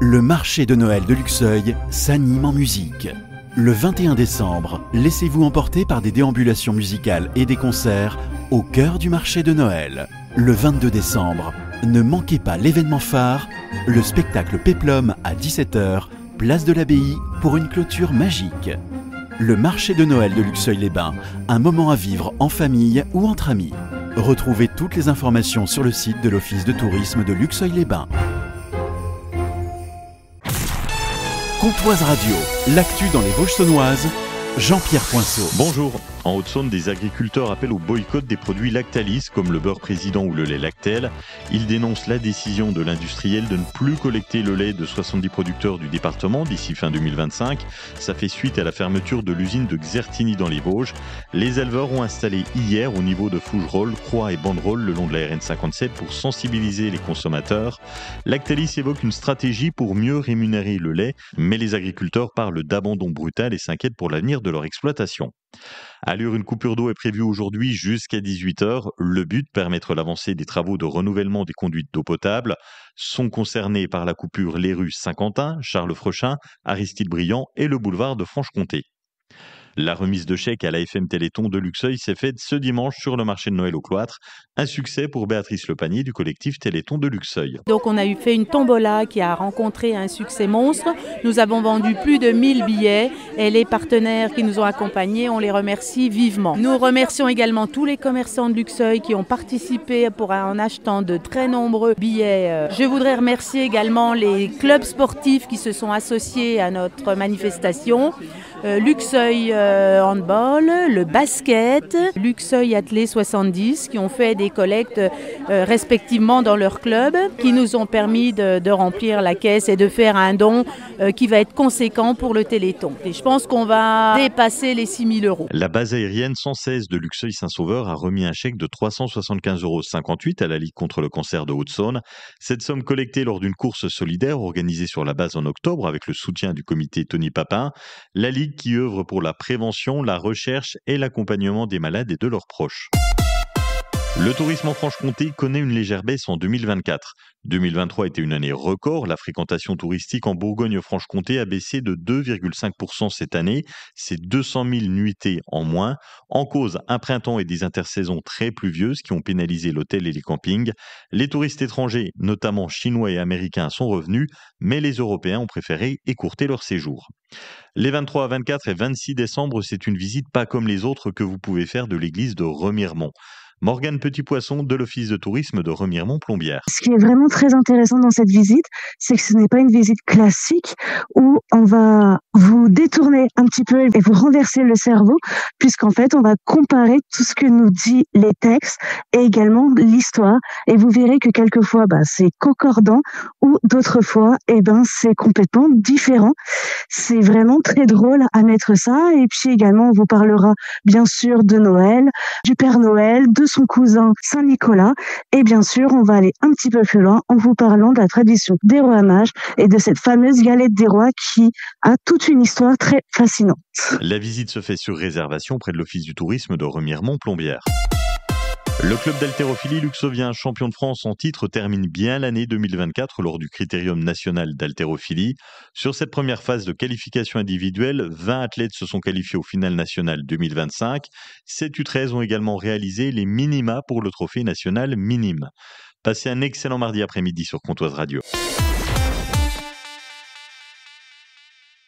Le marché de Noël de Luxeuil s'anime en musique. Le 21 décembre, laissez-vous emporter par des déambulations musicales et des concerts au cœur du marché de Noël. Le 22 décembre, ne manquez pas l'événement phare, le spectacle Péplum à 17h, place de l'Abbaye pour une clôture magique. Le marché de Noël de Luxeuil-les-Bains, un moment à vivre en famille ou entre amis. Retrouvez toutes les informations sur le site de l'Office de tourisme de Luxeuil-les-Bains. Comtoise Radio, l'actu dans les Vosges saunoises, Jean-Pierre Poinceau. Bonjour. En Haute-Saône, des agriculteurs appellent au boycott des produits Lactalis, comme le beurre président ou le lait Lactel. Ils dénoncent la décision de l'industriel de ne plus collecter le lait de 70 producteurs du département d'ici fin 2025. Ça fait suite à la fermeture de l'usine de Xertigny dans les Vosges. Les éleveurs ont installé hier au niveau de Fougerolles, Croix et Banderolles le long de la RN 57 pour sensibiliser les consommateurs. Lactalis évoque une stratégie pour mieux rémunérer le lait, mais les agriculteurs parlent d'abandon brutal et s'inquiètent pour l'avenir de leur exploitation. À Lure, une coupure d'eau est prévue aujourd'hui jusqu'à 18h. Le but, permettre l'avancée des travaux de renouvellement des conduites d'eau potable. Sont concernés par la coupure les rues Saint-Quentin, Charles-Frechin, Aristide-Briand et le boulevard de Franche-Comté. La remise de chèques à la FM Téléthon de Luxeuil s'est faite ce dimanche sur le marché de Noël au Cloître. Un succès pour Béatrice Lepanier du collectif Téléthon de Luxeuil. Donc on a fait une tombola qui a rencontré un succès monstre. Nous avons vendu plus de 1000 billets et les partenaires qui nous ont accompagnés, on les remercie vivement. Nous remercions également tous les commerçants de Luxeuil qui ont participé en achetant de très nombreux billets. Je voudrais remercier également les clubs sportifs qui se sont associés à notre manifestation. Luxeuil handball, le basket, Luxeuil athlé 70 qui ont fait des collectes respectivement dans leur club, qui nous ont permis de remplir la caisse et de faire un don qui va être conséquent pour le Téléthon. Et je pense qu'on va dépasser les 6 000 €. La base aérienne 116 de Luxeuil-Saint-Sauveur a remis un chèque de 375,58 € à la Ligue contre le cancer de Haute-Saône. Cette somme collectée lors d'une course solidaire organisée sur la base en octobre avec le soutien du comité Tony Papin. La Ligue qui œuvre pour la prévention, la recherche et l'accompagnement des malades et de leurs proches. Le tourisme en Franche-Comté connaît une légère baisse en 2024. 2023 était une année record. La fréquentation touristique en Bourgogne-Franche-Comté a baissé de 2,5% cette année. C'est 200 000 nuitées en moins. En cause, un printemps et des intersaisons très pluvieuses qui ont pénalisé l'hôtel et les campings. Les touristes étrangers, notamment chinois et américains, sont revenus, mais les Européens ont préféré écourter leur séjour. Les 23, 24 et 26 décembre, c'est une visite pas comme les autres que vous pouvez faire de l'église de Remiremont. Morgane Petit-Poisson de l'Office de tourisme de Remiremont-Plombières. Ce qui est vraiment très intéressant dans cette visite, c'est que ce n'est pas une visite classique où on va vous détourner un petit peu et vous renverser le cerveau, puisqu'en fait, on va comparer tout ce que nous dit les textes et également l'histoire. Et vous verrez que quelquefois, c'est concordant ou d'autres fois, c'est complètement différent. C'est vraiment très drôle à mettre ça. Et puis également, on vous parlera bien sûr de Noël, du Père Noël, de son cousin Saint-Nicolas. Et bien sûr, on va aller un petit peu plus loin en vous parlant de la tradition des rois mages et de cette fameuse galette des rois qui a toute une histoire très fascinante. La visite se fait sur réservation près de l'Office du tourisme de Remiremont-Plombières. Le club d'haltérophilie luxovien, champion de France en titre, termine bien l'année 2024 lors du critérium national d'haltérophilie. Sur cette première phase de qualification individuelle, 20 athlètes se sont qualifiés au final national 2025. 7 U13 ont également réalisé les minima pour le trophée national minime. Passez un excellent mardi après-midi sur Comtoise Radio.